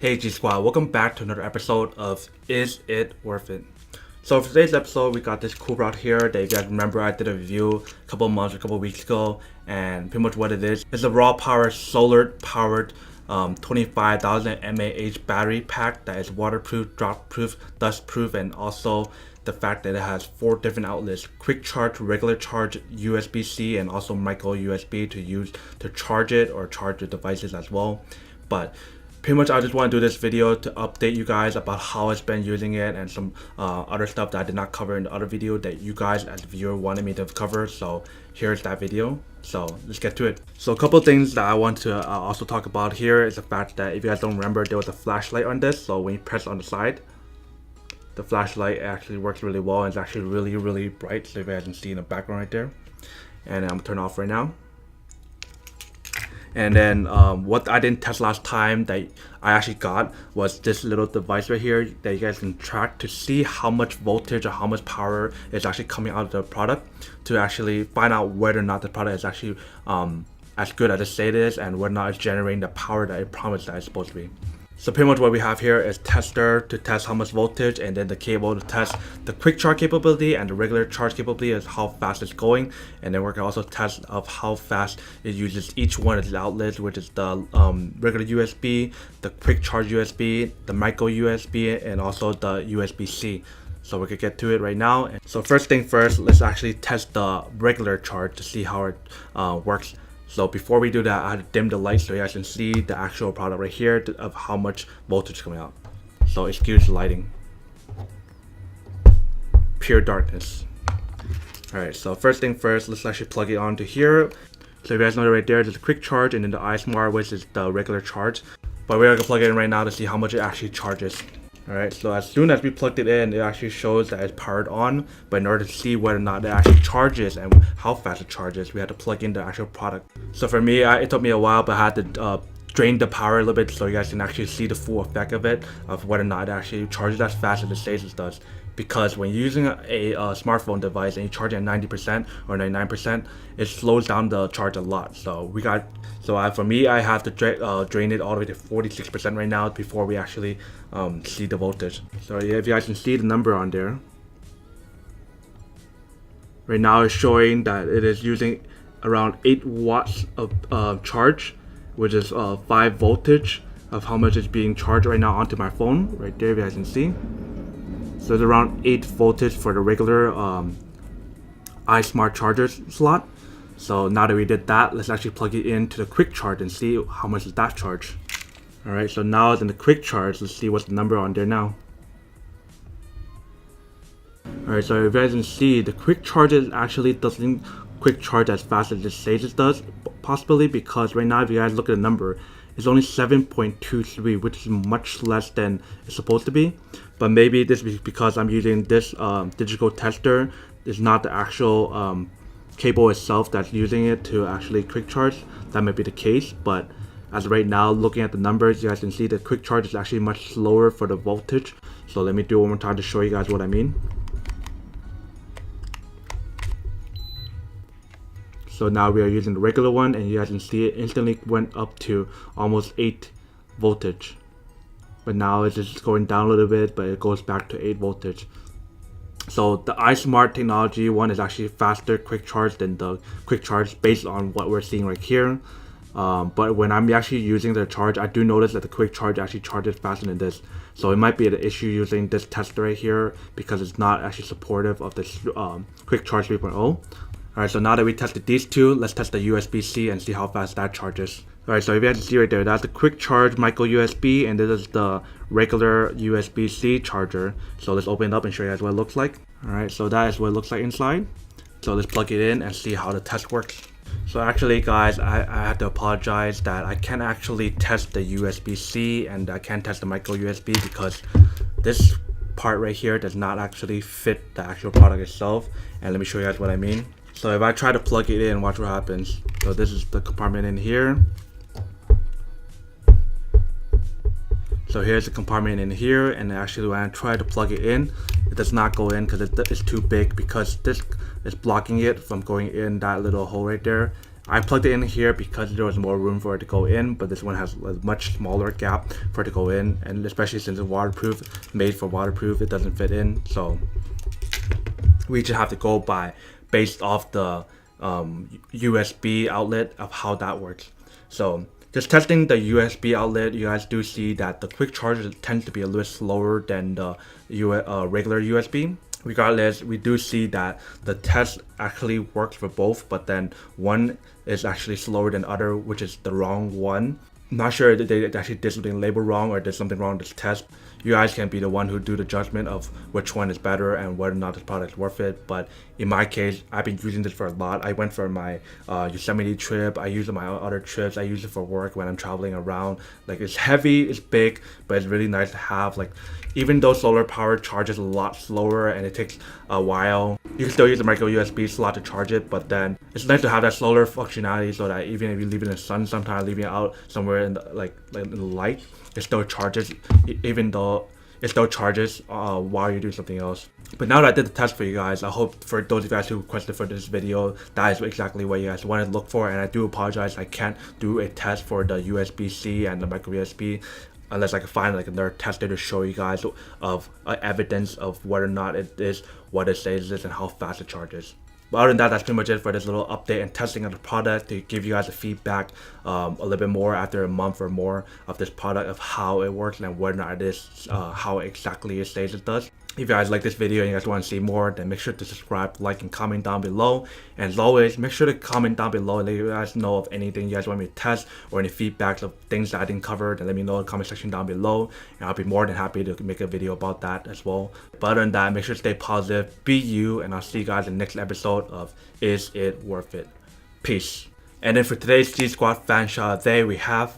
Hey G Squad, welcome back to another episode of Is It Worth It? So for today's episode, we got this cool route here that you guys remember I did a review a couple weeks ago, and pretty much what it is a RavPower solar powered 25,000 mAh battery pack that is waterproof, drop proof, dust proof, and also the fact that it has 4 different outlets: quick charge, regular charge, USB-C, and also micro USB to use to charge it or charge your devices as well. But pretty much I just want to do this video to update you guys about how I've been using it and some other stuff that I did not cover in the other video that you guys as a viewer wanted me to cover. So here's that video. So let's get to it. So a couple of things that I want to also talk about here is the fact that if you guys don't remember, there was a flashlight on this. So when you press on the side, the flashlight actually works really well and it's actually really bright. So if you guys can see in the background right there. And I'm gonna turn it off right now. And then what I didn't test last time that I actually got was this little device right here that you guys can track to see how much voltage or how much power is actually coming out of the product, to actually find out whether or not the product is actually as good as it say it is and whether or not it's generating the power that it promised that it's supposed to be. So pretty much what we have here is tester to test how much voltage, and then the cable to test the quick charge capability, and the regular charge capability is how fast it's going. And then we're going to also test of how fast it uses each one of these outlets, which is the regular USB, the quick charge USB, the micro USB, and also the USB-C. So we could get to it right now. So first thing first, let's actually test the regular charge to see how it works. So before we do that, I had to dim the light so you guys can see the actual product right here of how much voltage is coming out. So excuse the lighting. Pure darkness. Alright, so first thing first, let's actually plug it onto here. So if you guys know right there, there's a quick charge and then the iSmart, which is the regular charge. But we're gonna plug it in right now to see how much it actually charges. Alright, so as soon as we plugged it in, it actually shows that it's powered on. But in order to see whether or not it actually charges and how fast it charges, we had to plug in the actual product. So for me, it took me a while, but I had to drain the power a little bit so you guys can actually see the full effect of it, of whether or not it actually charges as fast as it says it does. Because when you're using a smartphone device and you charge at 90% or 99%, it slows down the charge a lot. So for me, I have to drain it all the way to 46% right now before we actually see the voltage. So yeah, if you guys can see the number on there, right now it's showing that it is using around 8 watts of charge, which is 5 voltage of how much is being charged right now onto my phone. Right there, if you guys can see. So it's around 8 voltage for the regular iSmart charger slot. So now that we did that, let's actually plug it into the quick charge and see how much is that charge. Alright, so now it's in the quick charge. Let's see what's the number on there now. Alright, so if you guys can see, the quick charge actually doesn't quick charge as fast as it says it does, possibly because right now if you guys look at the number, it's only 7.23, which is much less than it's supposed to be. But maybe this is because I'm using this digital tester. It's not the actual cable itself that's using it to actually quick charge. That might be the case, but as right now, looking at the numbers, you guys can see the quick charge is actually much slower for the voltage. So let me do it one more time to show you guys what I mean. So now we are using the regular one, and you guys can see it instantly went up to almost 8 voltage. But now it's just going down a little bit, but it goes back to 8 voltage. So the iSmart technology one is actually faster quick charge than the quick charge based on what we're seeing right here. But when I'm actually using the charge, I do notice that the quick charge actually charges faster than this. So it might be an issue using this tester right here because it's not actually supportive of this quick charge 3.0. Alright, so now that we tested these two, let's test the USB-C and see how fast that charges. Alright, so if you guys can see right there, that's the quick charge micro USB, and this is the regular USB-C charger. So let's open it up and show you guys what it looks like. Alright, so that is what it looks like inside. So let's plug it in and see how the test works. So actually guys, I have to apologize that I can't actually test the USB-C and I can't test the micro USB because this part right here does not actually fit the actual product itself. And let me show you guys what I mean. So if I try to plug it in, watch what happens. So this is the compartment in here. So here's the compartment in here, and actually when I try to plug it in, it does not go in because it's too big, because this is blocking it from going in that little hole right there. I plugged it in here because there was more room for it to go in, but this one has a much smaller gap for it to go in, and especially since it's waterproof, made for waterproof, it doesn't fit in. So we just have to go by based off the USB outlet of how that works. So just testing the USB outlet, you guys do see that the quick charger tends to be a little slower than the regular USB. Regardless, we do see that the test actually works for both, but then one is actually slower than the other, which is the wrong one. I'm not sure that they actually did something labeled wrong or did something wrong with this test. You guys can be the one who do the judgment of which one is better and whether or not this product is worth it. But in my case, I've been using this for a lot. I went for my Yosemite trip. I use it on my other trips. I use it for work when I'm traveling around. Like, it's heavy, it's big, but it's really nice to have. Like, even though solar power charges a lot slower and it takes a while, you can still use the micro USB slot to charge it, but then it's nice to have that solar functionality so that even if you leave it in the sun, sometimes leaving it out somewhere in the, like in the light, it still charges, even though it still charges while you're doing something else. But now that I did the test for you guys, I hope for those of you guys who requested for this video, that is exactly what you guys wanted to look for. And I do apologize, I can't do a test for the USB-C and the micro USB unless I can find like another tester to show you guys of evidence of whether or not it is what it says it is and how fast it charges. But other than that, that's pretty much it for this little update and testing of the product to give you guys the feedback a little bit more after a month or more of this product, of how it works and whether or not it is how exactly it says it does. If you guys like this video and you guys want to see more, then make sure to subscribe, like, and comment down below. And as always, make sure to comment down below and let you guys know of anything you guys want me to test or any feedbacks of things that I didn't cover. Then let me know in the comment section down below, and I'll be more than happy to make a video about that as well. But other than that, make sure to stay positive, be you, and I'll see you guys in the next episode of Is It Worth It? Peace. And then for today's G Squad fan shot, there we have